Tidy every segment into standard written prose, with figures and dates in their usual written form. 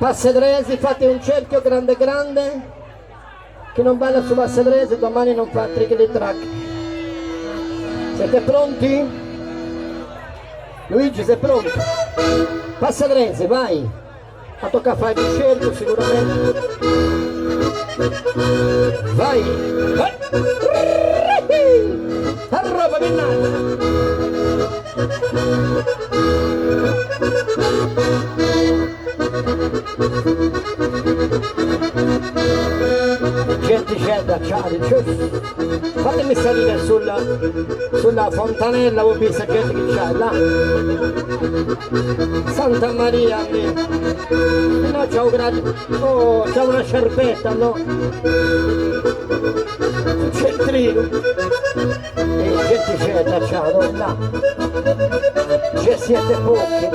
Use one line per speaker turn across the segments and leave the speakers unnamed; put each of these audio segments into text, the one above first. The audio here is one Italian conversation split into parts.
Passedresi, fate un cerchio grande grande. Chi non balla su Passedresi domani non fa trick di track. Siete pronti? Luigi, sei pronto? Passedresi, vai! A tocca fare il cerchio sicuramente. Vai! Vai! La roba che gente c'è da Ciari, fatemi salire sulla fontanella, ho visto gente che c'è là. Santa Maria, no, c'è un grado, oh, c'è una sciarpetta, no? Centrino, e gente c'è da Ciari, là. Ci siete pochi.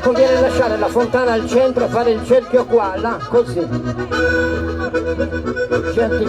Conviene lasciare la fontana al centro e fare il cerchio qua, là, così. Cerchi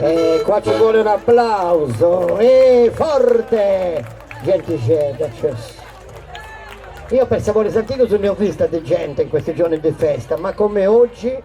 E qua ci vuole un applauso, e forte! Gente c'è, io per Sapore Santico ne ho vista di gente in questi giorni di festa, ma come oggi